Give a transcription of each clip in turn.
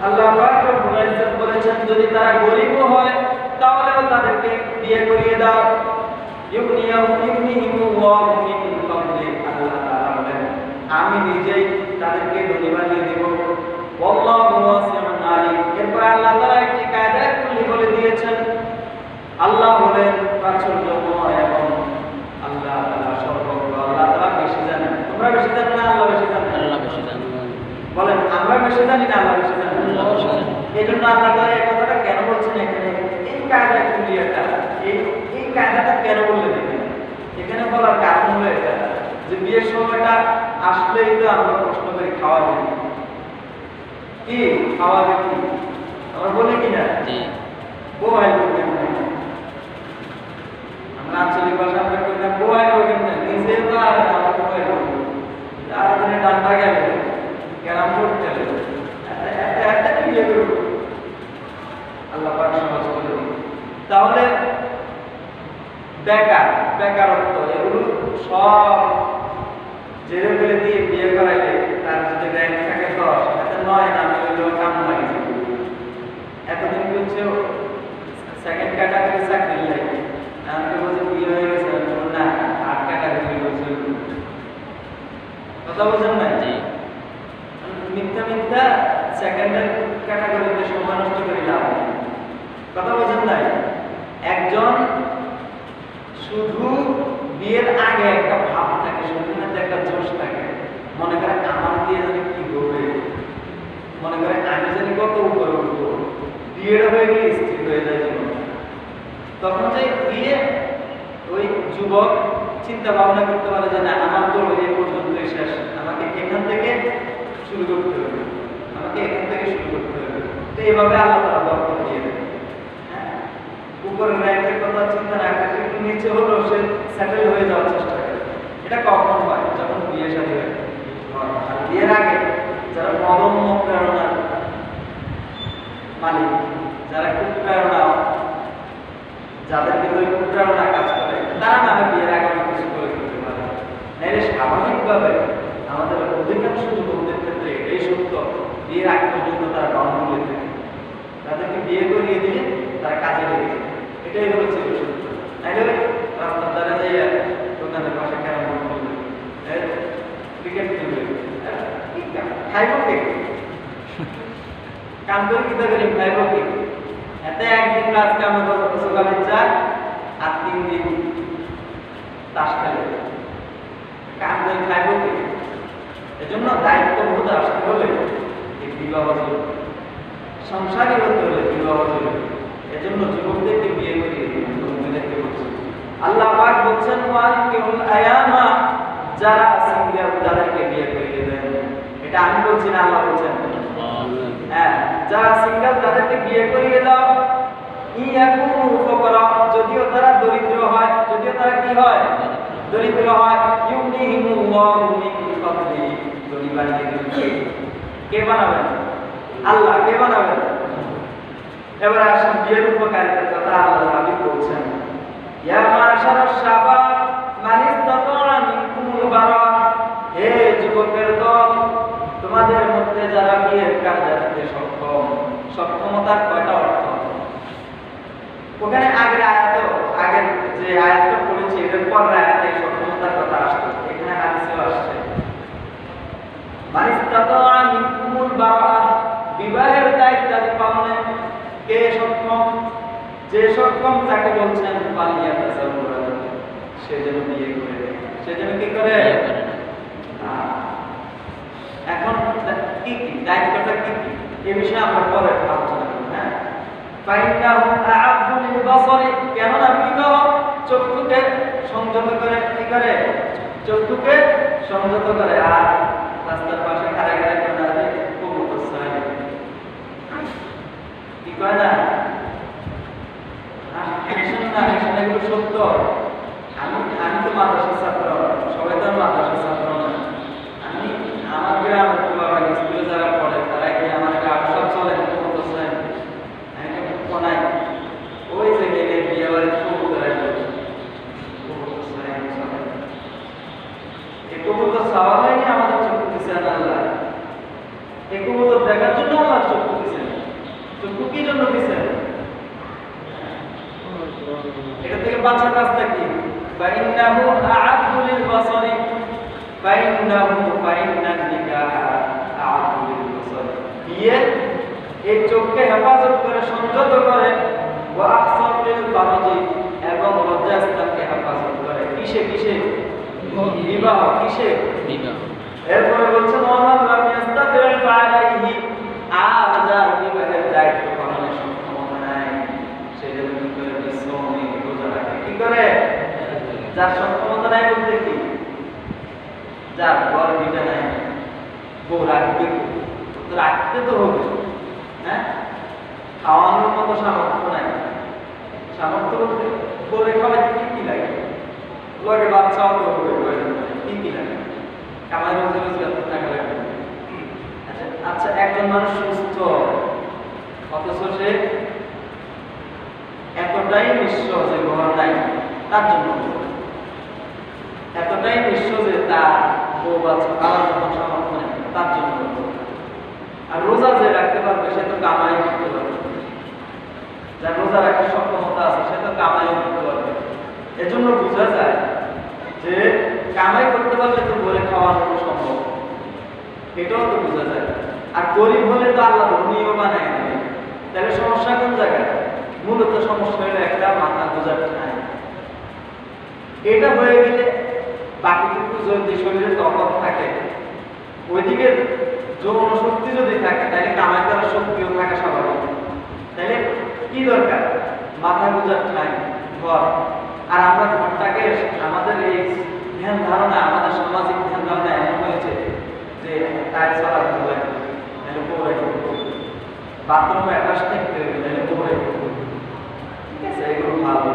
আল্লাহ পাক রব্বুল ইজ্জত বলেছেন যদি তারা গরীব হয় তাহলেও তাদেরকে বিয়ে করিয়ে দাও। ইউনিহিমুল্লাহু মিন ফাদলি, আল্লাহ তাআলা বলেন আমি নিজেই তাদেরকে ধনী বানিয়ে দেব। ওয়াল্লাহু ওয়াসিউন আলিম। এরপর আল্লাহ তাআলা একটি কায়দা কুল্লি বলে দিয়েছেন। আল্লাহ বলেন প্রাচুর্যময় এবং আল্লাহ তাআলা সর্বজ্ঞ। আল্লাহ তাআলা বেশি জানেন। তোমরা বেশি জানো না আল্লাহ বেশি জানেন? আল্লাহ বেশি জানেন। বলেন আমরা বেশি জানি না আল্লাহ বেশি জানেন? আল্লাহ বেশি জানেন। এজন্য আল্লাহ তাআলা এই কথাটা কেন বলছেন এখানে? এই কায়দা কুল্লিয়াটা এই কায়দাটা কেন বললেন এখানে? এখানে বলার কারণ হলো এটা যে বিয়ের সময়টা আসলেই তো আমরা প্রশ্ন করি খাওয়াবে কি, খাওয়াবে কি, আমরা বলি কিনা জি বোয়াল করবেন না। আমরা আঞ্চলিক ভাষা আমরা করি না বোয়াল করবেন না, নিজে তো আর আমরা বোয়াল করবো আর দিনে ডান্ডা গেল ক্যারাম বোর্ড গেল একটা বিয়ে করবো আল্লাহ পাক সহজ করে দিন। তাহলে বেকারত্ব এগুলো সব জেলে ফেলে দিয়ে বিয়ে করাইলে তার যদি র্যাঙ্ক থাকে 10 এতে 9 নামে হইলেও কাম লাগে। এতদিন বলছে সেকেন্ড ক্যাটাগরি চাকরি লাগে, আমাকে বলছে বিয়ে হয়ে গেছে, না 8 ক্যাটাগরি বলছে। কথা বলছেন না? জি মিথ্যা সেকেন্ডের ক্যাটাগরিতে সময় নষ্ট করে লাভ নেই। কথা বলছেন না? একজন শুধু বিয়ের আগে একটা ভাব থাকে, শুধুর মধ্যে একটা জোশ থাকে, মনে করে আমার দিয়ে জানি কি হবে, মনে করে আমি জানি কত উপরে উঠবো, বিয়েটা হয়ে গেলে স্থির হয়ে যায় জীবন। তখন যে বিয়ে ওই যুবক চিন্তা ভাবনা করতে পারে যে না আমার তো এই পর্যন্তই শেষ, আমাকে এখান থেকে শুরু করতে হবে, আমাকে এখান থেকে শুরু করতে হবে। তো এইভাবে আল্লাহ তাআলা বরকত দিয়ে দেয়। উপরের র্যাঙ্কের কথা চিন্তা না করে একটু নিচে হলেও সে সেটেল হয়ে যাওয়ার চেষ্টা করে। এটা কখন হয়? যখন বিয়ে শাদী হয়। আর বিয়ের আগে যারা অদম্য প্রেরণার মালিক, যারা খুব প্রেরণা, যাদের ভিতরে খুব প্রেরণা কাজ করে, তারা না হয় বিয়ের আগে অনেক কিছু করে করতে পারে। নাইলে স্বাভাবিকভাবে আমাদের অধিকাংশ যুবকদের ক্ষেত্রে এটাই সত্য, বিয়ের আগ পর্যন্ত তারা ডনগুলো থাকে, তাদেরকে বিয়ে করিয়ে দিলে তারা কাজে লেগে যায়। এটাই হলো ছিল সত্য। নাইলে রাস্তার ধারে যাইয়া দোকানের পাশে ক্যারাম বোর্ড খেলবে, ক্রিকেট খেলবে, খাইব কে কাম করে কি করি, খাইব কে? এতে একদিন আজকে আমাদের সকালে চা আর 3 দিন তাস খেলে, কাম করে খাইব কে? এজন্য দায়িত্ববোধ আসতে হলে এই বিবাহ জরুরি, সংসারী হতে হলে বিবাহ জরুরি। এজন্য যুবকদেরকে বিয়ে করিয়ে দিন, তরুণদেরকে বলছেন। আল্লাহ পাক বলছেন ওয়ানকিহুল আয়ামা, যারা সিঙ্গেল তাদেরকে বিয়ে করিয়ে দেন। এটা আমি বলছি না, আল্লাহ বলছেন। হ্যাঁ, যারা সিঙ্গেল তাদেরকে বিয়ে করিয়ে দাও। ইয়াকুনু ফুকারা, যদিও তারা দরিদ্র হয়, যদিও তারা কি হয়? দরিদ্র হয়। ইউনিহিমুল্লাহু মিন ফাদলি, ধনী বানিয়ে দেন। কে বানাবেন? আল্লাহ। কে বানাবেন? এবার আসেন বিয়ের উপকারিতার কথা আল্লাহ হাবিব বলছেন। ইয়া মাশারাশ শাবাব মান ইসতাতা মিনকুমুল বারা, হে যুবকের দল, তোমাদের মধ্যে যারা বিয়ের কাজে সক্ষম, সক্ষমতার কয়টা অর্থ? ওখানে আগের যে আয়াতটা পড়েছি এর পরের আয়াতে সক্ষমতার কথা আসছে, এখানে হাদিসেও আসছে। মান ইসতাতা মিনকুমুল বারা, বিবাহের দায়িত্ব পালনে কে সক্ষম? যে সক্ষম তাকে বলছেন পালিয়াতা যাওয়া, সে যেন বিয়ে করে দেয়। সে যেন কি করে? এখন কি কি দায়িত্বটা কি কি এই বিষয়ে আমরা পরে আলোচনা করব। হ্যাঁ, ফাইন্নাহু আ'আদু লিল বাসারি, কেননা বিবাহ চক্ষুকে সংযত করে, কি করে? চক্ষুকে সংযত করে। আর রাস্তার পাশে খাড়া খাড়া করে না যে কবুতর চাই কি কয় না, এগুলো সত্য। আমি তো মাদ্রাসার ছাত্র, সবাই তো মাদ্রাসার ছাত্র না। আমি আমার গ্রামের বাবা স্কুলে যারা পড়ে তারা কি আমার সব চলে কবুতর কোনায় ওই যে গেলে বিয়ে বাড়ি কবুতর এই কবুতর চাওয়া হয়নি, আমাদের চক্ষু দিচ্ছে আল্লাহ। এই কবুতর দেখার জন্য আমার চক্ষু দিচ্ছে। فإنه أعد للبصر فإن النكاح أعد للبصر বিয়ে এই চোখকে হেফাজত করে সংযত করে ওয়া আহসান লিল ফারজি এবং লজ্জাস্থানকে হেফাজত করে কিসে বিবাহ কিসে বিবাহ এরপরে বলছেন ওয়ামান লাম ইয়াস্তাতি'আ ফা'আলাইহি আর যার বিবাহের দায়িত্ব পালনের সক্ষমতা নাই সে যেন কি করে বিশ্বমে রোজা রাখে কি করে যার সক্ষমতা নাই বলতে কি যার ঘর বিটা নাই বউ রাখতে তো হবে হ্যাঁ খাওয়ানোর মতো সামর্থ্য নাই সামর্থ্য বলতে বলে খাওয়াইতে কি লাগে লোকে বাচ্চাও তো হবে কি লাগে কামাই রোজগার টাকা লাগবে আচ্ছা একজন মানুষ সুস্থ অথচ সে এতটাই নিঃস্ব যে ঘর নাই তার জন্য এতটাই নিঃস্ব যে তার বউ বাচ্চা খাওয়ার মতো সামর্থ্য নেই তার জন্য আর রোজা যে রাখতে পারবে সে তো কামাই করতে পারবে যার রোজা রাখার সক্ষমতা আছে সে তো কামাই করতে পারবে এজন্য বোঝা যায় যে কামাই করতে পারলে তো বলে খাওয়ানো সম্ভব এটাও তো বোঝা যায় আর গরিব হলে তো আল্লাহ ধনীও বানায় না তাহলে সমস্যা কোন জায়গায় মূলত সমস্যা হলো একটা মাথা বোঝার নাই এটা হয়ে গেলে বাকিটুকু যদি শরীরে তফাৎ থাকে ওইদিকে যৌন শক্তি যদি থাকে তাহলে কামাই করার শক্তিও থাকা স্বাভাবিক তাহলে কি দরকার মাথা বোঝার নাই ঘর আর আমরা ঘরটাকে আমাদের এই ধ্যান ধারণা আমাদের সামাজিক ধ্যান ধারণা এমন হয়েছে যে টাইল ছাড়া ভালো লাগে তাহলে পরে বাথরুমে অ্যাটাচ থাকতে হবে তাহলে পরে ঠিক আছে এগুলো ভালো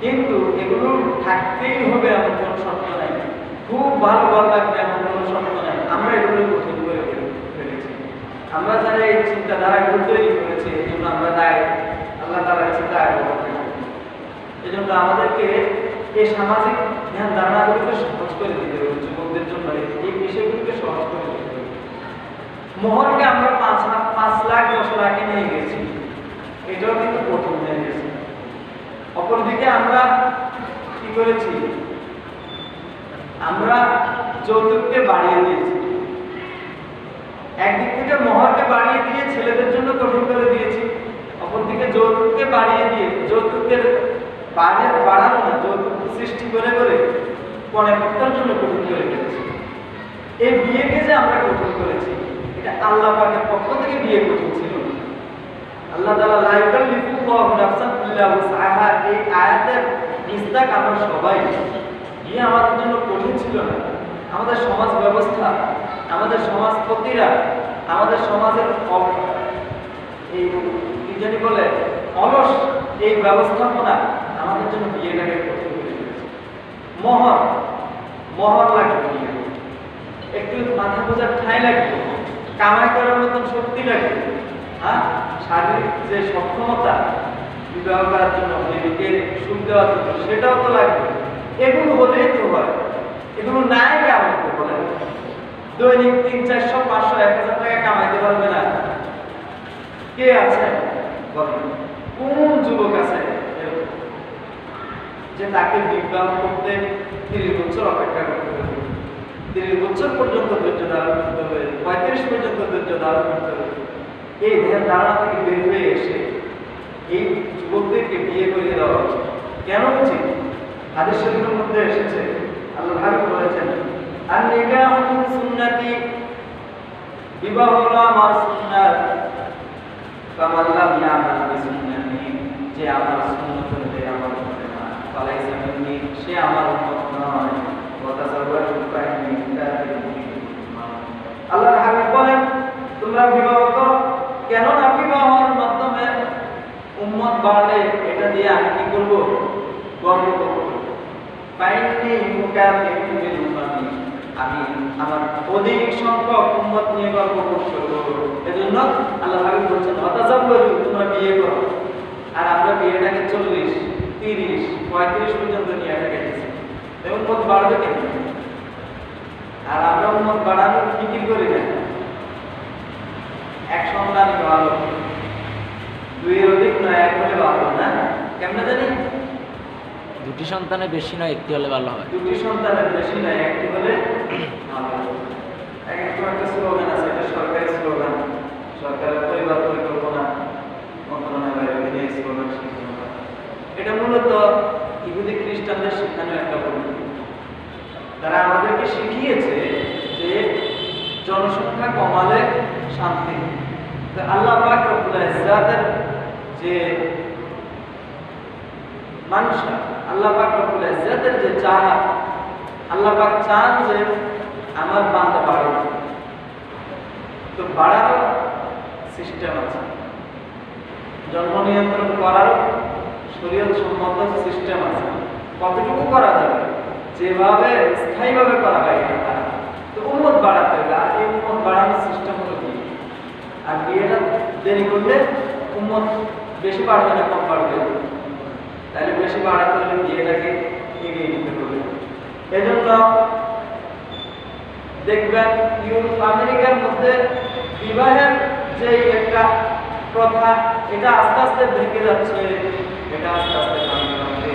কিন্তু এগুলো থাকতেই হবে এমন কোনো শর্ত নাই খুব ভালো ভালো লাগবে এমন কোনো শর্ত নাই আমরা এগুলো কঠিন করে ফেলেছি আমরা যারা এই চিন্তাধারাগুলো তৈরি করেছি এই জন্য আমরা দায় আল্লাহ তাআলার কাছে দায় এই জন্য আমাদেরকে এই সামাজিক ধ্যান ধারণাগুলোকে সহজ করে দিতে হবে যুবকদের জন্য এই বিষয়গুলোকে সহজ করে দিতে হবে মোহরকে আমরা 5 লাখ 10 লাখে নিয়ে গেছি এটাও কিন্তু কঠিন হয়ে গেছে অপরদিকে আমরা কি করেছি আমরা যৌতুককে বাড়িয়ে দিয়েছি একদিক থেকে মোহরকে বাড়িয়ে দিয়ে ছেলেদের জন্য কঠিন করে দিয়েছি অপরদিকে যৌতুককে বাড়িয়ে দিয়ে যৌতুকের বাড়ানো না যৌতুক সৃষ্টি করে পরে প্রত্যার জন্য কঠিন করে দিয়েছি এই বিয়েকে যে আমরা কঠিন করেছি এটা আল্লাহ পাকের পক্ষ থেকে বিয়ে কঠিন ছিল আল্লাহ তাআলা লা ইউকাল্লিফুল্লাহু নাফসান ইল্লা উসআহা এই আয়াতের মিস্তাক আমরা সবাই বিয়ে আমাদের জন্য কঠিন ছিল না আমাদের সমাজ ব্যবস্থা আমাদের সমাজপতিরা আমাদের সমাজের এই কি জানি বলে অলস এই ব্যবস্থাপনা আমাদের জন্য বিয়েটাকে কঠিন করে দিয়েছে মোহর লাগবে একটু মাথা বোঝার ঠাঁই লাগবে কামাই করার মতন শক্তি লাগবে হ্যাঁ শারীরিক যে সক্ষমতা বিবাহ করার জন্য মেয়েকে সুখ দেওয়ার জন্য সেটাও তো লাগবে এগুলো হলেই তো হয় এগুলো নাই কেমন বলেন দৈনিক 300, 400, 500, 1000 টাকা কামাইতে পারবে না কে আছে বলেন কোন যুবক আছে যে তাকে বিবাহ করতে 30 বছর অপেক্ষা করতে হবে 30 বছর পর্যন্ত ধৈর্য ধারণ করতে হবে 35 পর্যন্ত ধৈর্য ধারণ করতে হবে এই ধ্যান ধারণা থেকে বের হয়ে এসে এই যুবকদেরকে বিয়ে করিয়ে দেওয়া উচিত কেন উচিত হাদিস শরীফের মধ্যে এসেছে আল্লাহ হাবিব বলেছেন আন-নিকাহু মিন সুন্নতি বিবাহ হলো আমার সুন্নাত কামান লাম ইয়ামাল বিসুন্নতি যে আমার সুন্নাত অনুযায়ী আমল করে না ফালাইসা মিন্নি সে আমার উম্মত নয় ওয়া তাযাওয়াজু ফাইন্নি আল্লাহর হাবিব বলেন তোমরা বিবাহ করো কেন না বিবাহের মাধ্যমে উম্মত বাড়লে এটা দিয়ে আমি কি করব গর্ব করব ফাইন্নি মুকাফিরুন বিল উম্মতি আমি আমার অধিক সংখ্যক উম্মত নিয়ে গর্ব করব এজন্য আল্লাহ হাবিব বলেছেন ওয়াতাজাওয়াজু তোমরা বিয়ে করো আর আমরা বিয়েটাকে 40, 30, 35 পর্যন্ত নিয়ে গেছি উম্মত বাড়বে কেন আর আমরা উম্মত বাড়ানোর ফিকির করি না এক সন্তান ভালো 2 এর অধিক নয় এক হলে ভালো না কেমনে জানি দুটি সন্তানের বেশি নয়, একটি হলে ভালো হয়। দুটি সন্তানের বেশি নয়, একটি হলে ভালো হয়। একটা স্লোগান আছে, এটা সরকারি স্লোগান, সরকারের পরিবার পরিকল্পনা মন্ত্রণালয়ের অধীনে স্লোগান শিখানো হয়। এটা মূলত ইহুদি খ্রিস্টানদের শেখানো একটা পদ্ধতি। তারা আমাদেরকে শিখিয়েছে যে জনসংখ্যা কমালে শান্তি। তো আল্লাহ পাক রব্বুল ইজ্জাতের যে মানুষরা, আল্লাহ পাক রব্বুল ইজ্জাতের যে চাহাত, আল্লাহ পাক চান যে আমার বান্দা বাড়ুক। তো বাড়ারও সিস্টেম আছে, জন্ম নিয়ন্ত্রণ করার শরীয়ত সম্মত সিস্টেম আছে। কতটুকু করা যাবে, যেভাবে স্থায়ীভাবে করা হয় এটা। তো উম্মত বাড়াতে হবে। আর এই উম্মত বাড়ানোর সিস্টেম হলো কি, আর বিয়েটা দেরি করলে উম্মত বেশি বাড়বে না কম বাড়বে, তাহলে বেশি বাড়াতে হলে বিয়েটাকে এগিয়ে নিতে হবে। এজন্য দেখবেন ইউরোপ আমেরিকার মধ্যে বিবাহের যে একটা প্রথা, এটা আস্তে আস্তে ভেঙে যাচ্ছে, এটা আস্তে আস্তে ভাঙতে ভাঙতে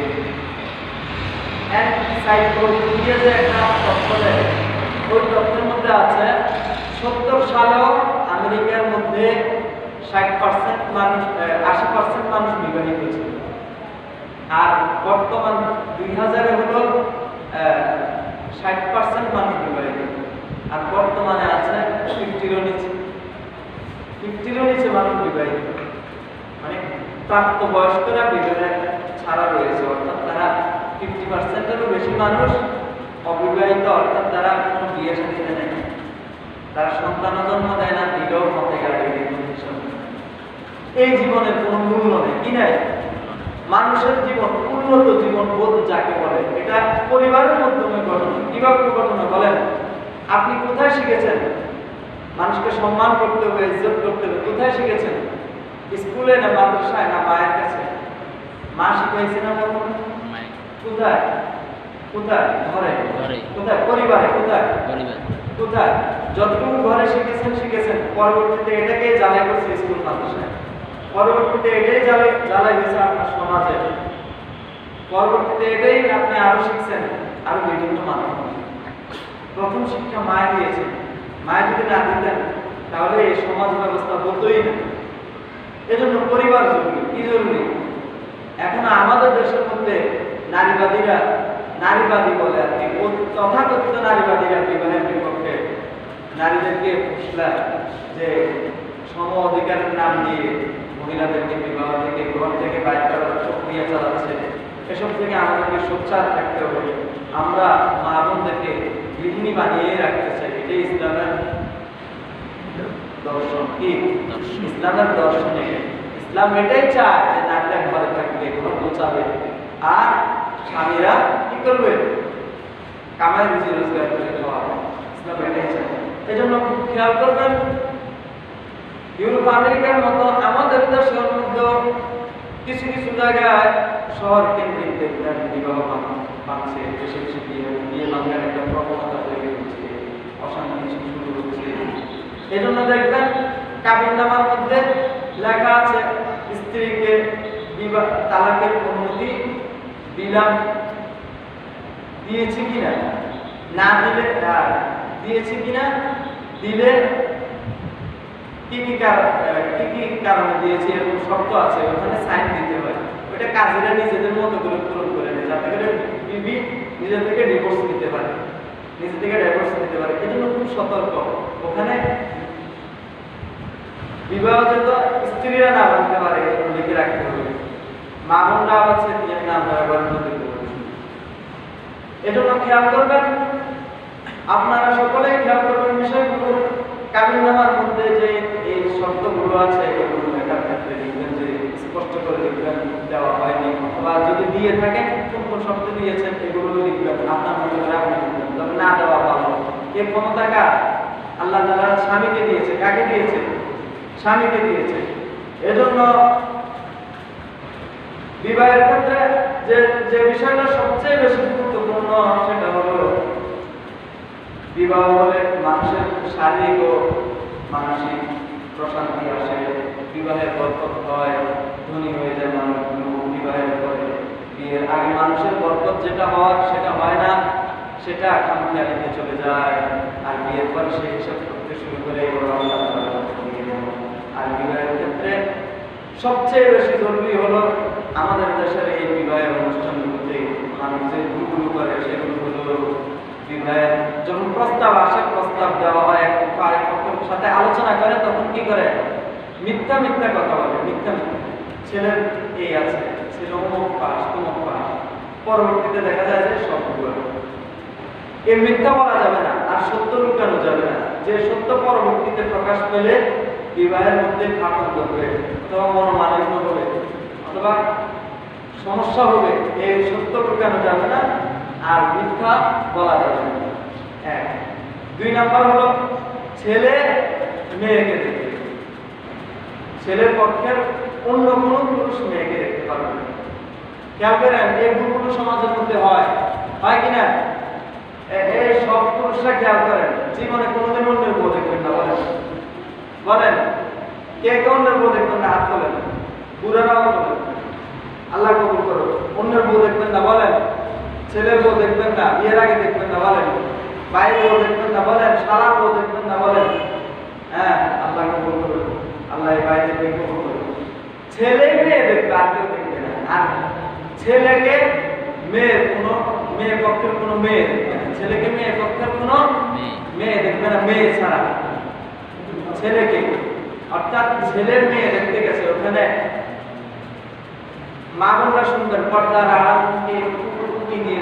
এনসাইক্লোপিডিয়া যে একটা তথ্য দেয়, ওই তথ্যের মধ্যে আছে 70 সালেও আমেরিকার মধ্যে 60% মানুষ 80% মানুষ বিবাহিত ছিল। আর বর্তমান 2000-এ হলো 60% মানুষ বিবাহিত, আর বর্তমানে আছে 50-এর নিচে। 50-এর নিচে মানুষ বিবাহিত, মানে প্রাপ্তবয়স্করা বিবাহে ছাড়া রয়েছে, অর্থাৎ তারা 50%-এরও বেশি মানুষ অবিবাহিত, অর্থাৎ তারা কোনো বিয়ে শাদীতে নেই, তারা সন্তান জন্ম দেয় না, দিলেও মতে গাড়ি এই জীবনের কোনো মূল্য নেই, কি নাই? মানুষের জীবন, উন্নত জীবন বোধ যাকে বলে, এটা পরিবারের মাধ্যমে গঠন। কিভাবে গঠন বলেন? আপনি কোথায় শিখেছেন মানুষকে সম্মান করতে হবে, ইজ্জত করতে হবে? কোথায় শিখেছেন? স্কুলে না মাদ্রাসায় না মায়ের কাছে? মা শিখাইছে না কখন? কোথায়? কোথায়? ঘরে। কোথায়? পরিবারে। কোথায়? কোথায়? যতটুকু ঘরে শিখেছেন, পরবর্তীতে এটাকে জ্বালাই করছে স্কুল মাদ্রাসায়, পরবর্তীতে এটাই জ্বালাই হয়েছে আপনার সমাজে, পরবর্তীতে এটাই আপনি আরো শিখছেন আরো বিভিন্ন মাধ্যমে। প্রথম শিক্ষা মায় দিয়েছে, মায় যদি না দিতেন তাহলে এই সমাজ ব্যবস্থা হতোই না। এজন্য পরিবার জরুরি। কি জরুরি? এখন আমাদের দেশের মধ্যে নারীবাদী বলে আর কি, তথাকথিত নারীবাদীরা বিবাহের বিপক্ষে নারীদেরকে ফুসলায় যে সম অধিকারের নাম দিয়ে মহিলাদেরকে বিবাহ থেকে, ঘর থেকে বাইর করার প্রক্রিয়া চালাচ্ছে। এসব থেকে আমাদেরকে সোচ্চার থাকতে হবে। আমরা মা বোনদেরকে গৃহিণী বানিয়ে রাখতে চাই, এটাই ইসলামের দর্শন। কি ইসলামের দর্শনে ইসলাম এটাই চায় যে নারীরা ঘরে থাকবে, ঘর গোছাবে, আর স্বামীরা কি করবে? কামাই রুজি রোজগার করে খাওয়াবে। ইসলাম এটাই চায়। এই জন্য খুব খেয়াল করবেন, ইউরোপ আমেরিকার মতো আমাদের দেশের মধ্যে কিছু কিছু জায়গায় শহর কেন্দ্রিক দেখবেন বিবাহ ভাঙছে, বেশি বেশি বিয়ে ভাঙার একটা প্রবণতা তৈরি হচ্ছে, অশান্তি শুরু হচ্ছে। এই জন্য দেখবেন কাবিননামার মধ্যে লেখা আছে স্ত্রীকে তালাকের অনুমতি দিলাম, দিয়েছি কিনা, না দিলে দিয়েছি কিনা, দিলে কি কি কারণে দিয়েছি, এরকম শর্ত আছে, ওখানে সাইন দিতে হয়। ওইটা কাজীরা নিজেদের মতো করে পূরণ করে নেয়, যাতে করে বিবি নিজে থেকে ডিভোর্স নিতে পারে, এজন্য খুব সতর্ক। ওখানে বিবাহজাত স্ত্রীরা না ভাঙতে পারে, এজন্য লিখে রাখতে হবে। মা বোনরা আছে বিয়ের নাম ব্যবহার করতে হবে। এজন্য খেয়াল করবেন, আপনারা সকলেই খেয়াল করবেন বিষয়গুলো। কাবিননামার মধ্যে যে এই শর্তগুলো আছে, এগুলো লেখার ক্ষেত্রে লিখবেন যে স্পষ্ট করে লিখবেন দেওয়া হয়নি, অথবা যদি দিয়ে থাকেন কোন কোন শর্ত দিয়েছেন এগুলো লিখবেন, আপনার মতো করে আপনি লিখবেন, তবে না দেওয়া ভালো। এই ক্ষমতা কার? আল্লাহ তাআলা স্বামীকে দিয়েছে। কাকে দিয়েছে? স্বামীকে দিয়েছে। এজন্য বিবাহের ক্ষেত্রে যে বিষয়টা সবচেয়ে বেশি গুরুত্বপূর্ণ সেটা হলো বিবাহ হলে মানুষের শারীরিক ও মানসিক প্রশান্তি আসে, বিবাহের বরকত হয়, ধনী হয়ে যায় মানুষ বিবাহের পরে, বিয়ের আগে মানুষের বরকত যেটা হওয়ার সেটা হয় না, সেটা খামখেয়ালিতে চলে যায়। আর বিয়ের পর সে হিসাব করতে শুরু করে আর বিবাহের ক্ষেত্রে সবচেয়ে বেশি জরুরি হলো আমাদের দেশের এই বিবাহের অনুষ্ঠানগুলোতে মানুষ যে ভুলগুলো করে সেগুলো হলো বিবাহের যখন প্রস্তাব আসে, প্রস্তাব দেওয়া হয় এক পক্ষ আরেক পক্ষের সাথে আলোচনা করে, তখন কি করে মিথ্যা মিথ্যা কথা বলে। মিথ্যা মিথ্যা ছেলের এই আছে, ছেলে অমুক পাস তমুক পাস, পরবর্তীতে দেখা যায় যে সব ভুল। এই মিথ্যা বলা যাবে না, আর সত্য লুকানো যাবে না। যে সত্য পরবর্তীতে প্রকাশ পেলে বিবাহের মধ্যে ফাটল ধরবে অথবা মনোমালিন্য হবে অথবা সমস্যা হবে, এই সত্য লুকানো যাবে না আর মিথ্যা বলা যাবে না। এক। 2 নাম্বার হলো ছেলে মেয়েকে দেখবে, ছেলের পক্ষের অন্য কোনো পুরুষ মেয়েকে দেখতে পারবে না। খেয়াল করেন, এই ভুলগুলো সমাজের মধ্যে হয় কিনা? এই সব পুরুষরা খেয়াল করেন, জীবনে কোনোদিন অন্যের বউ দেখবেন না। বলেন কে কে অন্যের বউ দেখবেন না? হাত তোলেন, বুড়ারাও তোলেন। আল্লাহ কবুল করো। অন্যের বউ দেখবেন না বলেন, ছেলের বউ দেখবেন না, বিয়ের আগে দেখবেন না বলেন, ভাইয়ের বউ দেখবেন না বলেন, শালার বউ দেখবেন না বলেন। হ্যাঁ, আল্লাহ কবুল করো, আল্লাহ এই ভাইদেরকে কবুল করো। ছেলে মেয়ে দেখবে, আর কেউ দেখবে না। আর ছেলেকে মেয়ের কোনো মেয়ে পক্ষের কোনো মেয়ে দেখবে না, ছেলেকে মেয়ে পক্ষের কোনো মেয়ে দেখবে না, মেয়ে ছাড়া ছেলেকে। অর্থাৎ ছেলের মেয়ে দেখতে গেছে, ওখানে মা বোনরা শুনবেন, পর্দার আড়ালকে উঁকি দিয়ে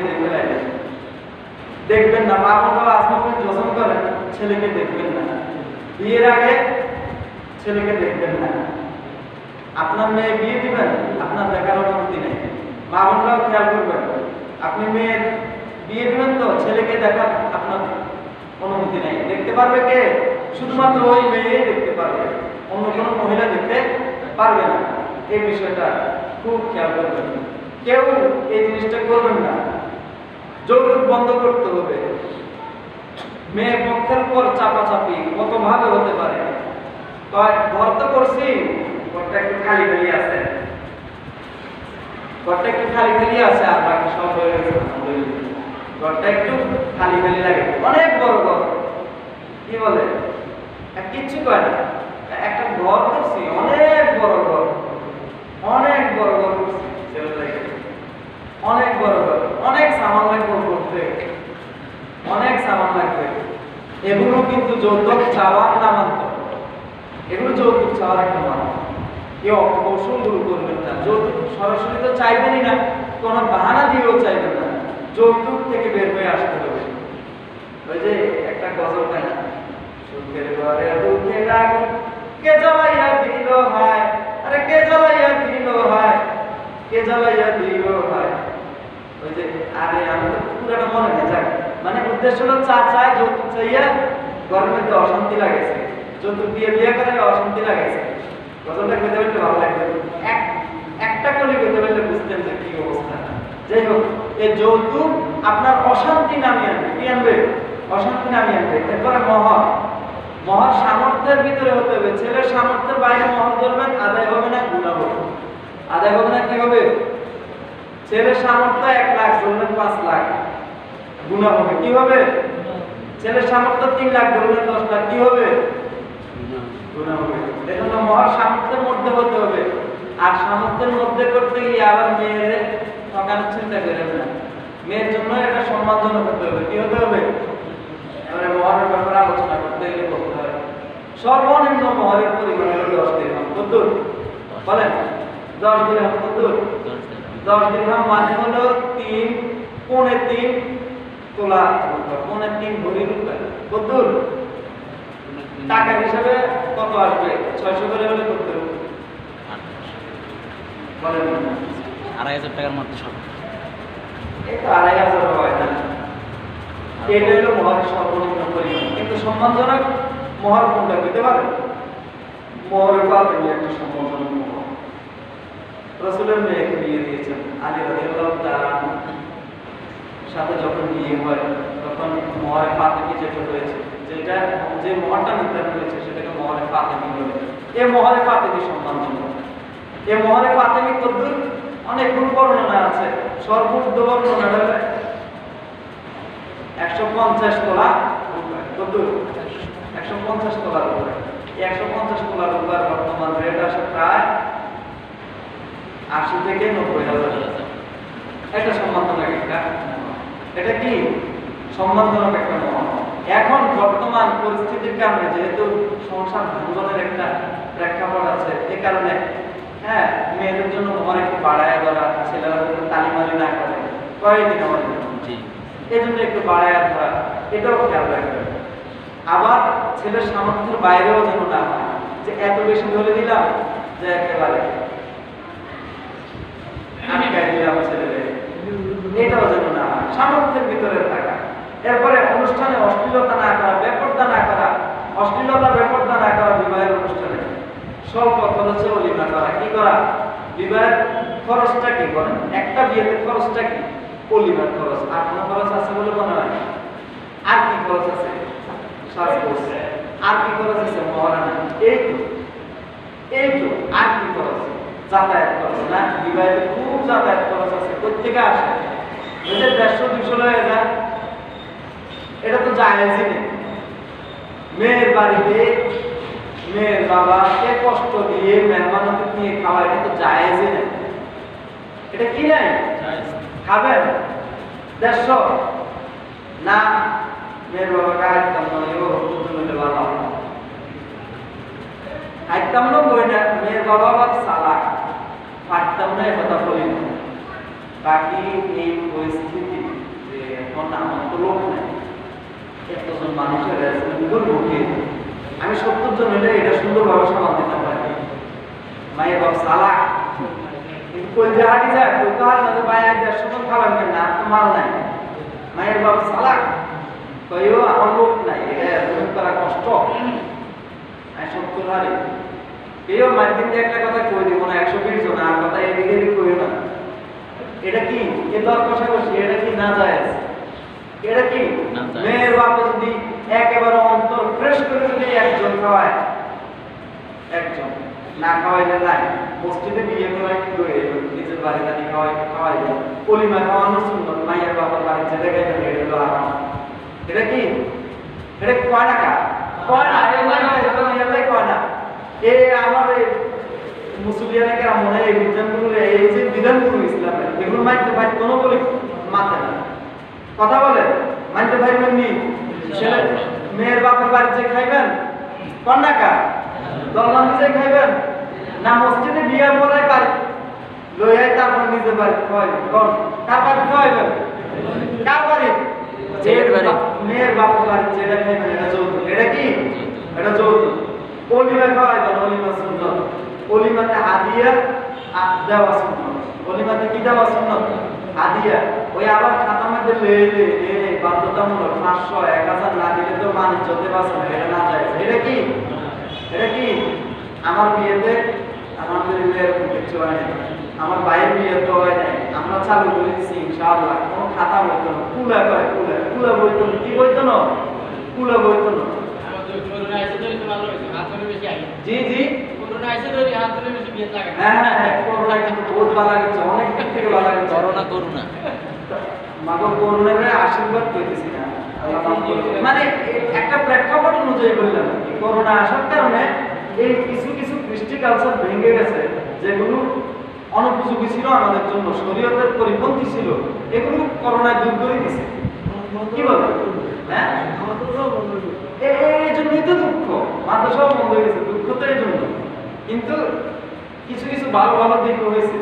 দেখবেন না। মা বোনরা আসমাকে যখন করেন, ছেলেকে দেখবেন না। বিয়ের আগে ছেলেকে দেখবেন না। আপনার মেয়ে বিয়ে দিবেন, আপনার দেখার অনুমতি নেই। মা বোনরাও খেয়াল করবেন, আপনি মেয়ের বিয়ে দিবেন তো ছেলেকে দেখার আপনার অনুমতি নেই। দেখতে পারবে কে? শুধুমাত্র ওই মেয়েই দেখতে পারবে, অন্য কোনো মহিলা দেখতে পারবে না। এই বিষয়টা খুব খেয়াল করবেন, কেউ এই জিনিসটা করবেন না। যৌতুক বন্ধ করতে হবে। মেয়ে পক্ষের উপর চাপাচাপি কত ভাবে হতে পারে। ঘর তো করছি, ঘরটা একটু খালি খালি আছে, ঘরটা একটু খালি খালি আছে, আর বাকি সব হয়ে গেছে। ঘরটা একটু খালি খালি লাগে, অনেক বড় ঘর, কি বলে কিচ্ছু কয় না। একটা ঘর করছি, অনেক বড় ঘর, অনেক বড় ঘর করছি, অনেক বড় ঘর, অনেক সামান লাগবে করতে, অনেক সামান লাগবে। এগুলো কিন্তু যৌতুক চাওয়ার নামান্তর, এগুলো যৌতুক চাওয়ার একটা মান। কেউ কৌশলগুলো করবেন না। যৌতুক সরাসরি তো চাইবেনই না, কোনো বাহানা দিয়েও চাইবেন না, যৌতুক থেকে বের হয়ে আসতে হবে। ওই যে একটা গজল গান, সুখের ঘরে দুঃখের আগুন কে জ্বালাইয়া দিল হায়, আরে কে জ্বালাইয়া দিল হায়, কে জ্বালাইয়া দিল হায়। ওই যে আরে আমি তো পুরাটা মনে নেই, যাক মানে উদ্দেশ্য হলো চায় যৌতুক চাইয়া ঘরের মধ্যে অশান্তি লাগেছে, যৌতুক দিয়ে বিয়ে করে অশান্তি লাগেছে। গজলটা পেতে পারলে ভালো লাগবে, একটা কলি পেতে পারলে বুঝতেন যে কি অবস্থা। যাই হোক, এই যৌতুক আপনার অশান্তি নামিয়ে আনবে। কি আনবে? অশান্তি নামিয়ে আনবে। এরপরে মহর সামর্থ্যের ভিতরে হতে হবে। ছেলের সামর্থ্যের বাইরে মহর ধরবেন, আদায় হবে না, গুণা হবে। আদায় হবে না, কি হবে? ছেলের সামর্থ্য 1 লাখ, ধরলেন 5 লাখ, গুণা হবে। কি হবে? ছেলের সামর্থ্য 3 লাখ, ধরলেন 10 লাখ, কি হবে? গুণা হবে। এজন্য মহর সামর্থ্যের মধ্যে হতে হবে। আর সামর্থ্যের মধ্যে করতে গিয়ে আবার মেয়েদের ঠকানোর চিন্তা করেন না। মেয়ের জন্য এটা সম্মানজনক হতে হবে। কি হতে হবে? এবারে মহরের ব্যাপারে আলোচনা করতে গেলে বলতে হয় সর্বনিম্ন মহরের পরিমাণ হলো 10 দিরহাম। কত বলেন? 10 দিরহাম। কত? 10 দিরহাম মানে হলো 3.3 তোলা, 3.3 ভরি রূপা। কত টাকা হিসাবে কত আসবে? 600 করে হলে কত বলেন? 2500 টাকার মধ্যে সব। এই তো 2500 হয় না। এটা হলো মহরের সর্বনিম্ন পরিমাণ। কিন্তু সম্মানজনক মহর কোনটা দিতে পারে? মহরের পাবে একটা সম্মানজনক মহর। রাসূলের মেয়েকে বিয়ে দিয়েছেন আলী রাদিয়াল্লাহু তাআলা সাথে যখন বিয়ে হয়, তখন মহরে ফাতেমি যেটা হয়েছে, যেটা যে মহরটা নির্ধারণ হয়েছে সেটাকে মহরে ফাতেমি বলে। এই মহরে ফাতেমি সম্মানজনক। এই মহরে ফাতেমি কতদূর? অনেকগুলো বর্ণনা আছে। সর্বোচ্চ বর্ণনা হলো 150 তোলা রূপা। কত? 150 তোলা রূপা। এই 150 তোলা রূপার বর্তমান রেট আসে প্রায় 80 থেকে 90,000। এটা সম্মানজনক একটা, এটা কি সম্মানজনক একটা মহল। এখন বর্তমান পরিস্থিতির কারণে যেহেতু সংসার ভাঙনের একটা প্রেক্ষাপট আছে, এই কারণে হ্যাঁ মেয়েদের জন্য মহর একটু বাড়ায় ধরা, ছেলেরা যদি তালিমালি না করে দিন আমার জন্য, এই জন্য একটু বাড়ায় ধরা, এটাও খেয়াল রাখবে। আবার ছেলের সামর্থ্যের বাইরেও যেন না হয় যে এত বেশি ধরে দিলাম যে একেবারে আটকায় দিলাম ছেলেদের, এটাও যেন না হয়, সামর্থ্যের ভিতরে থাকা। এরপরে অনুষ্ঠানে অশ্লীলতা না করা, বেপরদা না করা, অশ্লীলতা বেপরদা না করা। বিবাহের অনুষ্ঠানে স্বল্প খরচে অলিমা করা। কি করা? বিবাহের খরচটা কি করেন? একটা বিয়েতে খরচটা কি? অলিমার খরচ। আর কোনো খরচ আছে বলে মনে হয়? আর কি খরচ আছে? সাজগোজ। আর কি খরচ আছে? মহারানা। এই তো আর কি খরচ? যাতায়াত খরচ না? বিবাহের খুব যাতায়াত খরচ আছে। কোথেকে আসে? ওই যে 150-200 হয়ে যায়, এটা তো জায়েজই নেই। মেয়ের বাড়িতে মেয়ের বাবাকে কষ্ট দিয়ে মেহমানকে নিয়ে খাওয়া, এটা তো জায়েজই নেই। এটা কি নাই? খাবেন 150 না? মেয়ের বাবাকে আইতাম নয়, ও দুজনে ভালো আইতাম না বই না। মেয়ের বাবা আবার চালাক, পারতাম না, কথা বলি না। বাকি এই পরিস্থিতি যে এখন আমার তো লোক নাই, এতজন মানুষের আমি 70 জন হলে এটা সুন্দরভাবে সামাল দিতে পারি। মায়ের বাবা চালাক, কিন্তু কই যে হাঁটি যায় কই তো আর না যে ভাই 150 জন খাবেন কেন? আর তো মাল নাই। মায়ের বাবা চালাক, কইও আমার লোক নাই, এটা এত করা কষ্ট। আমি 70 হারি কেউ মাঝদিন একটা কথা কই দিব না, 120 জন আর কথা এদিকে কইও না। এটা কি এ দর কষাকষি? এটা কি না যায়? এটা কি মেয়ের বাবা যদি একেবারে অন্তর ফ্রেশ করে যদি একজন খাওয়ায়, একজন না খাওয়াইলে নাই। মসজিদে বিয়ে করা কিন্তু নিজের বাড়ি দাঁড়ি খাওয়াই কলিমা খাওয়ানোর সুন্দর। মায়ের বাবার বাড়ি যেতে গেলে এটা হলো আরাম। এটা কি? এটা কয় টাকা? কয় না, কয় না। এ আমার মুসলিয়ানকে মনে হয় এই বিধানগুলো, এই যে বিধানগুলো ইসলামের, এগুলো মানতে ভাই কোনো বলি মানতে না। কথা বলে মানতে ভাই মাননি। ছেলে মেয়ের বাপের বাড়ি যে খাইবেন কোন টাকা? দরবার যে খাইবেন না মসজিদে বিয়ে পড়ায় বাড়ি লইয়াই তারপর নিজের বাড়ি খাওয়াইবেন? কোন কার বাড়ি খাওয়াইবেন? কার বাড়ি? মেয়ের বাপের বাড়ি যেটা খাইবেন এটা যৌতুক। এটা কি? এটা যৌতুক। অলিমা খাওয়াইবেন, অলিমা সুন্নত। অলিমাতে হাদিয়া দেওয়া সুন্নত। অলিমাতে কি দেওয়া সুন্নত? হাদিয়া। ওই আবার খাতার মধ্যে লেলে বাধ্যতামূলক 500 1000 না দিলে তো মানুষ যেতে পারছে না, এটা না যায়। এটা কি? এটা কি? আমার বিয়েতে আলহামদুলিল্লাহ এরকম কিছু হয় না। আমার ভাইয়ের বিয়ে তো হয় নাই, আমরা চালু করে দিচ্ছি ইনশাআল্লাহ। কোনো খাতা বইতো না, কুলা করে কুলা বইতো না। কি বইতো না? কুলা বইতো না। জি জি হ্যাঁ, করোনা কিন্তু বহুত ভালো লাগছে, অনেক দিক থেকে ভালো লাগছে। করোনা মাগো করোনার আশীর্বাদ পেয়েছি না, মানে একটা প্রেক্ষাপট অনুযায়ী বললাম। করোনা আসার কারণে এই কিছু কিছু কৃষ্টি কালচার ভেঙে গেছে, যেগুলো অনুপযোগী ছিল আমাদের জন্য, শরীয়তের পরিপন্থী ছিল, এগুলো করোনায় দূর করে দিছে। কি বলে? হ্যাঁ, এই জন্যই তো দুঃখ। মাদ্রাসাও বন্ধ হয়ে গেছে, দুঃখ তো এই জন্য। কিন্তু কিছু কিছু ভালো ভালো দিক হয়েছে।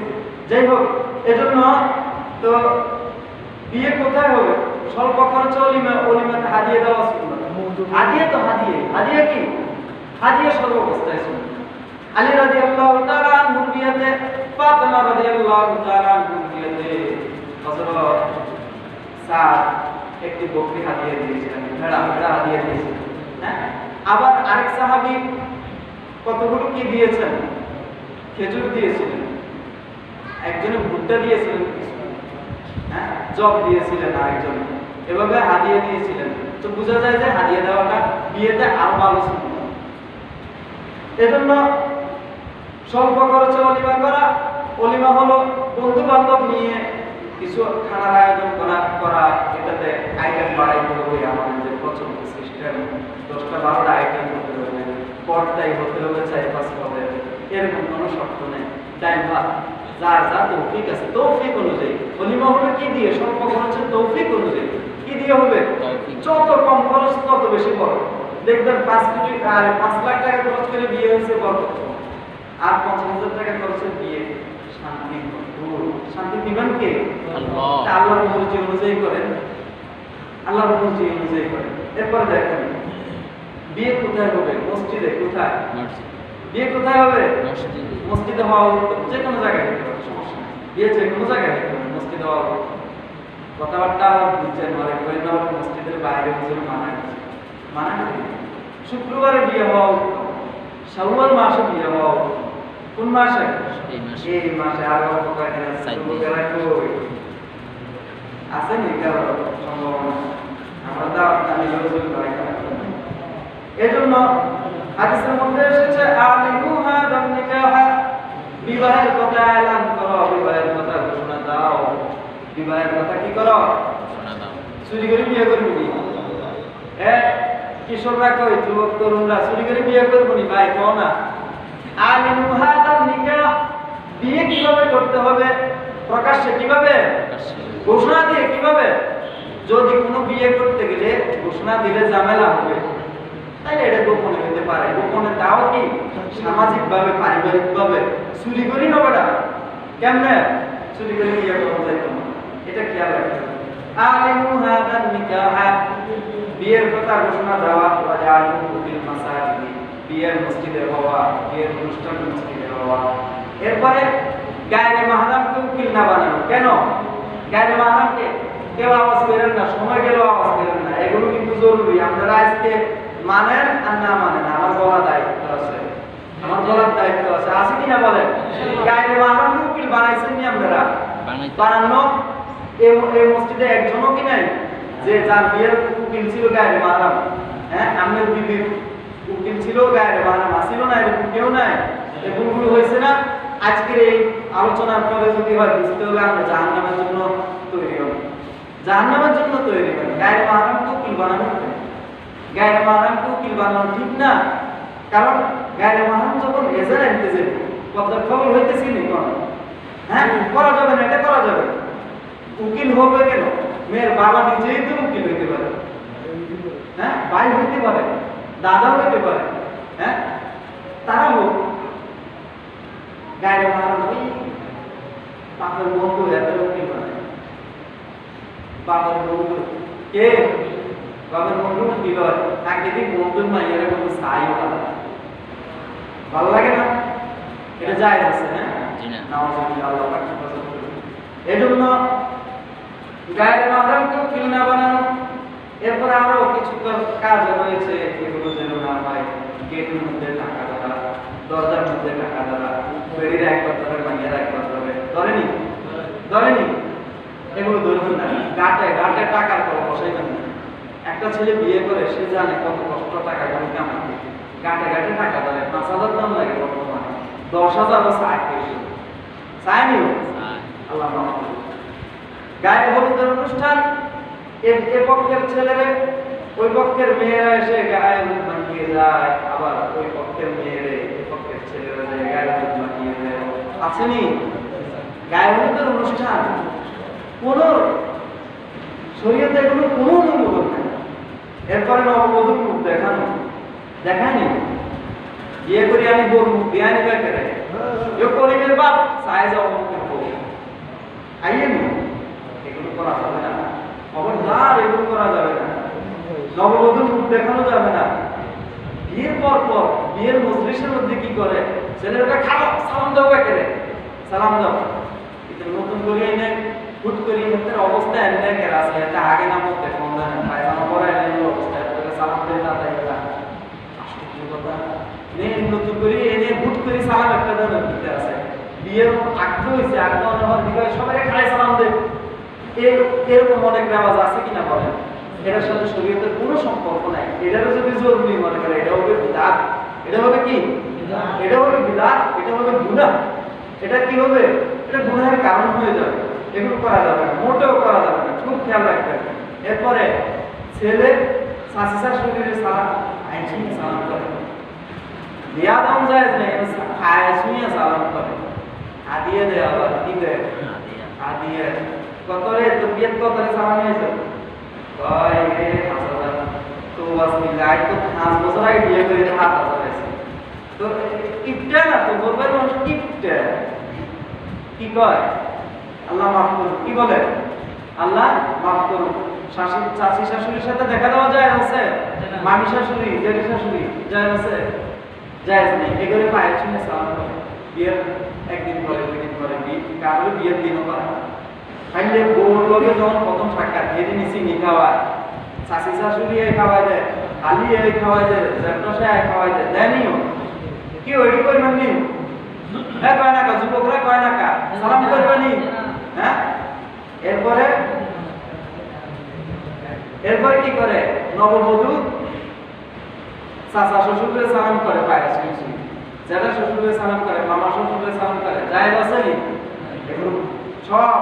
যাই হোক, এজন্য তো বিয়ে কোথায় হবে? স্বল্প খরচে অলিমাতে হাদিয়া দেওয়া সুন্নাত। হাদিয়া তো হাদিয়া কি? হাদিয়া সর্বাবস্থায় সুন্নাত। আলী রাদিয়াল্লাহু তাআলা আনহুর বিয়েতে, ফাতেমা রাদিয়াল্লাহু তাআলা আনহুর বিয়েতে হযরত সাদ একটি বকরি হাদিয়া দিয়েছিলেন, ভেড়া হাদিয়া দিয়েছিলেন। হ্যাঁ, আবার আরেক সাহাবী কতগুলো কি দিয়েছেন? খেজুর দিয়েছিলেন, একজনে ভুট্টা দিয়েছিলেন, হ্যাঁ জব দিয়েছিলেন, আরেকজন এভাবে হাদিয়া দিয়েছিলেন। তো বোঝা যায় যে হাদিয়া দেওয়াটা বিয়েতে আরো ভালো সুন্নাত। এজন্য স্বল্প খরচে অলিমা করা অলিমা হলো বন্ধু বান্ধব নিয়ে কিছু খানার আয়োজন করা এটাতে আইটেম বাড়াইতে হবে, আমাদের যে পছন্দ সিস্টেম 10টা 12টা আইটেম হতে হবে, পর্দায় হতে হবে 4-5 পদের, এরকম কোনো শর্ত নেই। ডাইল ভাত যার যা তৌফিক আছে, তৌফিক অনুযায়ী। অলিমা হলো কি দিয়ে? স্বল্প খরচের তৌফিক অনুযায়ী কি দিয়ে হবে? যত কম খরচ তত বেশি বড়। দেখবেন 5 লাখ টাকা খরচ করে বিয়ে হয়েছে বরকত, আর 50,000 টাকা খরচের বিয়ে শান্তি। শান্তি দিবেন কে? আল্লাহর মর্জি অনুযায়ী করেন, আল্লাহর মর্জি অনুযায়ী করেন। এরপরে দেখেন বিয়ে কোথায় হবে? মসজিদে। কোথায় বিয়ে কোথায় হবে? মসজিদে হওয়া উত্তম। যে কোনো জায়গায় হতে পারে, সমস্যা নেই। বিয়ে যে কোনো জায়গায় হতে পারে, মসজিদে হওয়া উত্তম। কথাবার্তা আবার বুঝছেন, মনে করেন না মসজিদের বাইরে বুঝে মানা করি। শুক্রবারে বিয়ে হওয়া উত্তম, শাওয়াল মাসে বিয়ে হওয়া উত্তম। কোন মাসে? এই মাসে। আর অল্প কয়েকদিন আছে নি কারো সম্ভাবনা? আমরা তো আমি যোগাযোগ করাই। এজন্য হাদিসের মধ্যে এসেছে আলিমুহা দানিকাহা, বিবাহের কথা এলান করো, বিবাহের কথা ঘোষণা দাও। বিবাহের কথা কি করো? ঘোষণা দাও। চুরি করে বিয়ে করবি নি? কিশোররা কই, যুবক তরুণরা চুরি করে বিয়ে করবো নি? ভাই কও না। আলিমুহা দানিকাহ, বিয়ে কিভাবে করতে হবে? প্রকাশ্যে। কিভাবে? ঘোষণা দিয়ে। কিভাবে? যদি কোনো বিয়ে করতে গেলে ঘোষণা দিলে ঝামেলা হবে, তাহলে এটা গোপনে হতে পারে। গোপনে তাও কি সামাজিক ভাবে, পারিবারিক ভাবে। চুরি করি না বেটা, কেমনে চুরি করে বিয়ে করা যায়? এটা খেয়াল রাখতে হবে। আলিমুহা দানিকাহা, বিয়ের কথা ঘোষণা দেওয়া। ওয়াজালুল মাসাজিদ, বিয়ের মসজিদে হওয়া, বিয়ের অনুষ্ঠান মসজিদে হওয়া। এরপরে গায়রে মাহরামকে উকিল না বানানো। কেন? গায়রে মাহরামকে কেউ আওয়াজ করেন না, সময় গেলেও আওয়াজ করেন না। এগুলো কিন্তু জরুরি। আপনারা আজকে মানেন আর না মানেন, আমার বলার দায়িত্ব আছে, আমার বলার দায়িত্ব আছে। আছে কিনা বলেন? গায়রে মাহরামকে উকিল বানাইছেন নি আপনারা? বানানো এই মসজিদে একজনও কি নাই যে যার বিয়ের উকিল ছিল গায়রে মাহরাম? হ্যাঁ, আমের বিবির উকিল ছিল গায়রে মাহরাম আসিল না? এরকম কেউ নাই। এগুলো হয়েছে না? আজকের এই আলোচনার পরে যদি হয় বুঝতে হবে আমরা জাহান্নামের জন্য তৈরি হব, জাহান্নামের জন্য তৈরি হব। গায়রে মাহরামকে উকিল বানানো, গায়রে মাহরামকে উকিল বানানো ঠিক না। কারণ গায়রে মাহরাম যখন এজার আনতে যাবে, পদ্মার খবর হইতেছি নি কোন? হ্যাঁ, করা যাবে না, এটা করা যাবে। উকিল হবে কেন? মেয়ের বাবা নিজেই তো উকিল হইতে পারে, হ্যাঁ, ভাই হইতে পারে, দাদা হইতে পারে, হ্যাঁ, তারা হোক। গায়রে মাহরাম ওই বাপের বন্ধু এদের উকিল বানায়। বাবার বন্ধু কে? বাবার বন্ধু কি হয়? তাকে দিন বন্ধুর মাইয়ারে কোনো সাইও ভালো লাগে না? এটা যায় আছে। হ্যাঁ, এজন্য গায়রে মাহরামকে উকিল না বানানো। এরপর আরো কিছু কাজ রয়েছে, এগুলো যেন না হয়। গেটের মধ্যে টাকা ধরা, দরজার মধ্যে টাকা ধরা, বেড়ির একবার ধরে, মাইয়ার একবার ধরে, ধরেনি? এগুলো ধরবেন না। গাটে টাকার পর বসাইবেন না। একটা ছেলে বিয়ে করে সে জানে কত কষ্ট টাকা করে কামাতে। গাটে টাকা ধরে 5,000 দাম লাগে বর্তমানে, 10,000 চায়নি। আল্লাহ গায়ে হলুদের অনুষ্ঠান, এ পক্ষের ছেলেরা ওই পক্ষের মেয়েরা এসে গায়ে হলুদ মাখিয়ে যায়, আবার ওই পক্ষের মেয়েরে এ পক্ষের ছেলেরা যায় গায়ে হলুদ মাখিয়ে দেয়। আসেনি? গায়ে হলুদের অনুষ্ঠান কোন শরীয়তে এগুলো কোনো অনুমোদন নাই। এরপরে নববধূর মুখ দেখায়নি? বিয়ে করি আমি বোর মুখ দিয়ে আনি বেকারে করিমের বাপ চায় যাও আইয়েনি। এগুলো করা যাবে না, খবরদার এগুলো করা যাবে না। নববধূর মুখ দেখানো যাবে না। বিয়ের পর বিয়ের মজলিসের মধ্যে কি করে? ছেলেটা খারাপ সালাম দাও, বেকারে সালাম দাও। কিন্তু নতুন করে এনে হুট করে এর অবস্থা এনে কে আছে, এটা আগে না মধ্যে কোন না পায়জামা পরে এনে অবস্থা এটা সালাম দিয়ে না তাই না। আশ্চর্য কথা, নতুন করে এনে হুট করে সালাম একটা দেন দিতে আছে। বিয়ের আগ্রহ হয়েছে, আগ্রহ হওয়ার বিষয়ে সবাই খায় সালাম দেয়। এরকম অনেক রেওয়াজ আছে কিনা বলেন? এটার সাথে শরীয়তের কোনো সম্পর্ক নাই। এটারও যদি জরুরি মনে করে, এটা হবে বিদআত। এটা হবে কি? এটা হবে বিদআত, এটা হবে গুনাহ। এটা কি হবে? এটা গুনাহের কারণ হয়ে যাবে। এগুলো করা যাবে না, মোটেও করা যাবে না, খুব খেয়াল রাখবেন। এরপরে ছেলে শাশি শাশুড়ির সালাম আইসিয়ে সালাম করে, বিয়া দাম যায় না, আইসিয়ে সালাম করে, আদিয়ে দেয়, আবার কি দেয়, আদিয়ে কতরে তো বিয়ে কতরে সালাম হয়েছে কয় রে 5000 তো বাসমিল্লাহ তো 5 বছর আগে বিয়ে করে 7000 আছে তো কিপটা না তো বলবেন মানুষ কিপটা কি কয় আল্লাহ মাফ করুন, কি বলে আল্লাহ মাফ করুন। চাচি শাশুড়ির সাথে দেখা দেওয়া যায় আছে, মামি শাশুড়ি জেঠি শাশুড়ি যায় আছে, যায় নেই, এগুলো পায়ের শুনে সালাম করে। বিয়ের একদিন পরে 2 দিন পরে কারোর বিয়ের দিনও করে না। খাইলে বউর লগে যখন প্রথম সাক্ষাৎ এদিন নিচি নি খাওয়া, চাচি শাশুড়ি খাওয়াই দেয়, আলি খাওয়াই দেয়, জ্যাঠা খাওয়াই দেয়, দেয়নিও কি ওইটি করবেন নি? হ্যাঁ কয় না, যুবকরা কয় না, সালাম করবেন নি? হ্যাঁ এরপরে কি করে? নববধূ চাচা শ্বশুরে সালাম করে, পায়ের শুনছি, জ্যাঠা শ্বশুরে সালাম করে, মামা শ্বশুরে সালাম করে, যায় আছে নি? এগুলো সব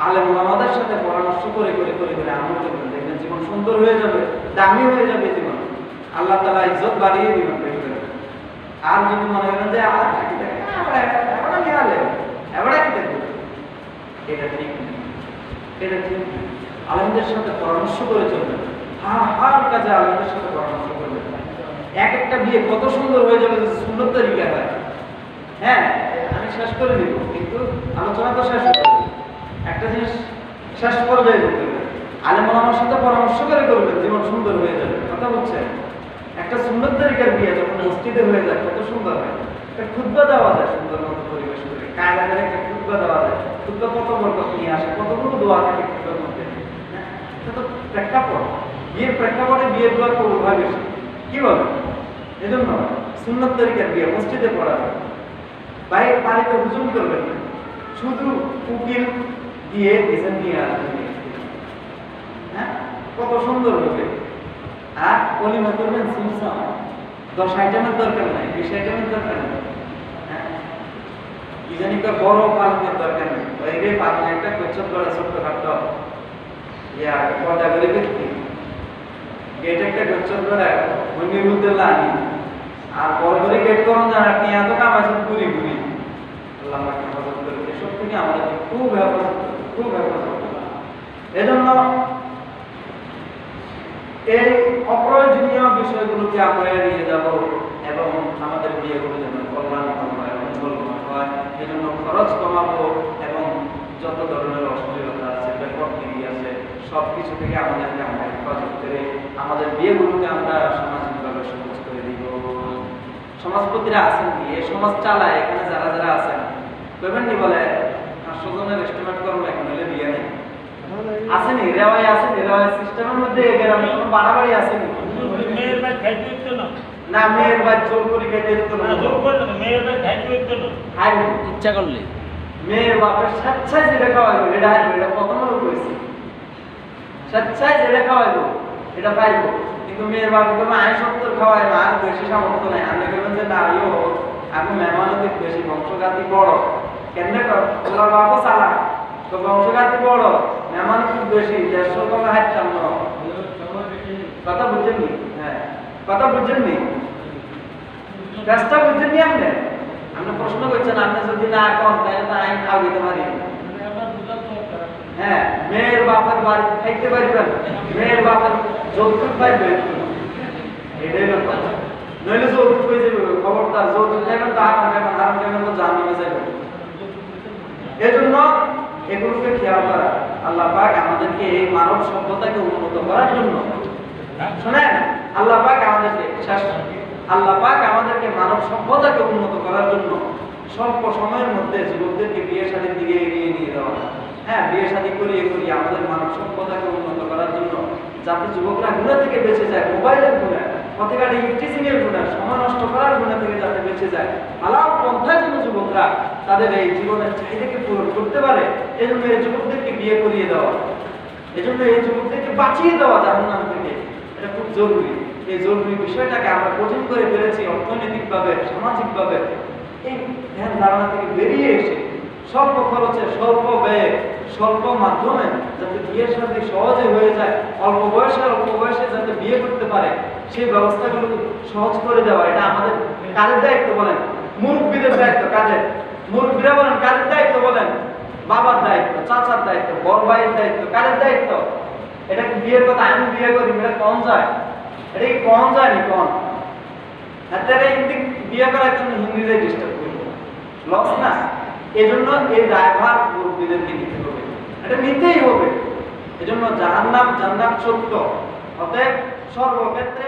আলেম ওলামাদের সাথে পরামর্শ করে করে করে করে আমল করবেন, দেখবেন জীবন সুন্দর হয়ে যাবে, দামি হয়ে যাবে জীবন, আল্লাহ তাআলা ইজ্জত বাড়িয়ে দিবেন। আর যদি মনে করেন যে এটা ঠিক, এটা ঠিক, আলেমদের সাথে পরামর্শ করে চলবেন, হার কাজে আলেমদের সাথে পরামর্শ করবেন। এক একটা বিয়ে কত সুন্দর হয়ে যাবে যদি সুন্দর তরিকা হয়। হ্যাঁ আমি শেষ করে দিব, কিন্তু আলোচনা তো শেষ হতে হবে, একটা জিনিস শেষ পর্যায়ে করতে হবে, আলেম ওলামার সাথে পরামর্শ করে করবেন, জীবন সুন্দর হয়ে যাবে। কথা বলছেন? একটা সুন্দর তরিকার বিয়ে যখন মসজিদে হয়ে যায় কত সুন্দর হয়, একটা খুতবা দেওয়া যায় সুন্দর মতো পরিবেশ করে, কায়দা করে একটা খুতবা দেওয়া যায়, খুতবা কত বরকত নিয়ে আসে, কতগুলো দোয়া থাকে খুতবার মধ্যে। এটা তো প্রেক্ষাপট, বিয়ের প্রেক্ষাপটে বিয়ের দোয়া কবুল হয় বেশি, কি বলে? এজন্য সুন্নত তরিকার বিয়ে মসজিদে পড়া হয়, বাইরে বাড়িতে হুজুম করবেন না, শুধু উকিল দিয়ে ডিজাইন নিয়ে আসবেন। হ্যাঁ কত সুন্দর হবে। আর কলিমা করবেন সিমসাম, 10 আইটেমের দরকার নাই, 20 আইটেমের দরকার নেই। হ্যাঁ কি জানি বড় পালনের দরকার নেই, ওই রে পালন একটা কোচ্ছপ করে ছোট্ট খাটো ইয়া পর্দা করে দেখি, গেট একটা কোচ্ছপ করে মন্দির মধ্যে লানি, আর বড় করে গেট করুন জানা আপনি এত কাম আছেন পুরি পুরি। আল্লাহ আমাকে হেফাজত করে, এসব থেকে আমাদের খুব হেফাজত, খুব হেফাজত। এজন্য এই অপ্রয়োজনীয় বিষয়গুলোকে আমরা এড়িয়ে যাব এবং আমাদের বিয়েগুলো যেন কল্যাণকর হয়, মঙ্গলময় হয়। এই জন্য খরচ কমাবো এবং যত ধরনের অশ্লীলতা আছে, বেপরদিগি আছে, সব কিছু থেকে আমাদেরকে আমরা হেফাজত করে আমাদের বিয়েগুলোকে আমরা সামাজিকভাবে সহজ করে দিব। সমাজপতিরা আছেন কি এই সমাজ চালায়, এখানে যারা যারা আছেন করবেন নি বলে 500 জনের এস্টিমেট করবো, এখন হলে বিয়ে নেই আসেনি, রেওয়ায় আসেনি, রেওয়ায় সিস্টেমের মধ্যে গ্রামে কোনো বাড়াবাড়ি আসেনি। মেয়ের ভাই খাইতে হইতো না, না মেয়ের ভাই জোর করে খাইতে হতো না, জোর করে না, মেয়ের ভাই খাইতে হইতো না, খাইবে ইচ্ছা করলে মেয়ের বাপের স্বেচ্ছায় যেটা খাওয়াইবো এটা হারবে, এটা প্রথমবার করেছি, স্বেচ্ছায় যেটা খাওয়াইবো এটা পাইবো। কিন্তু মেয়ের বাপে কোনো আয় সত্তর খাওয়ায় না, আর বেশি সামর্থ্য নাই, আপনি বলবেন যে না ইও আমি মেহমানতি বেশি বংশঘাতি বড়, কেন ওরা বাপও চালা তো বংশঘাতি বড়, মেহমান খুব বেশি, 150 কমে হাঁটতাম না। কথা বুঝছেননি? হ্যাঁ কথা বুঝছেননি, কাজটা বুঝছেননি আপনি? আপনি প্রশ্ন করছেন, আপনি যদি না কন তাহলে তো আইন আগে পারি। হ্যাঁ মেয়ের বাপের বাড়ি খাইতে পারবেন, মেয়ের বাপের যৌতুক পাইবেন, এটাই ব্যাপার। নইলে যৌতুক হয়ে যাবে, খবরদার যৌতুক খাইবেন তো হারাম খাইবেন, হারাম খাইবেন তো জাহান্নামে যাবেন। এজন্য এগুলোকে খেয়াল করা, আল্লাহ পাক আমাদেরকে এই মানব সভ্যতাকে উন্নত করার জন্য, শুনেন আল্লাহ পাক আমাদেরকে মানব সভ্যতাকে উন্নত করার জন্য স্বল্প সময়ের মধ্যে যুবকদেরকে বিয়ে শাদীর দিকে এগিয়ে নিয়ে যাওয়া। হ্যাঁ বিয়ে শাদী করিয়ে আমাদের মানব সভ্যতাকে উন্নত করার জন্য, যাতে যুবকরা গুণা থেকে বেঁচে যায়, মোবাইলের গুণা, পথেঘাটে ইফটিজিং এর গুণা, সময় নষ্ট করার গুণা থেকে যাতে বেঁচে যায়, হালাল পন্থায় যেন যুবকরা তাদের এই জীবনের চাহিদাকে পূরণ করতে পারে, এজন্য এই যুবকদেরকে বিয়ে করিয়ে দেওয়া, এজন্য এই যুবকদেরকে বাঁচিয়ে দেওয়া জাহান্নাম থেকে, এটা খুব জরুরি। এই জরুরি বিষয়টাকে আমরা কঠিন করে ফেলেছি অর্থনৈতিকভাবে, সামাজিকভাবে। এই ধ্যান ধারণা থেকে বেরিয়ে এসে স্বল্প খরচে, স্বল্প ব্যয়ে, স্বল্প মাধ্যমে যাতে বিয়ের সাথে সহজে হয়ে যায়, অল্প বয়সে যাতে বিয়ে করতে পারে, সেই ব্যবস্থাগুলো সহজ করে দেওয়া, এটা আমাদের কাদের দায়িত্ব বলেন? মুরব্বীদের দায়িত্ব। কাদের? মুরব্বীরা বলেন কাদের দায়িত্ব বলেন? বাবার দায়িত্ব, চাচার দায়িত্ব, বড় ভাইয়ের দায়িত্ব। কাদের দায়িত্ব? এটা কি বিয়ের কথা আমি বিয়ে করি এটা কম যায়? এটা কি কম যায় নি? কম হাতে বিয়ে করার জন্য হিন্দিতে ডিস্টার্ব করবো, লস না? এজন্য এই দায়ভার মুরব্বীদেরকে নিতে হবে, এটা নিতেই হবে। এজন্য জাহান্নাম জান্নাত সত্য, অতএব সর্বক্ষেত্রে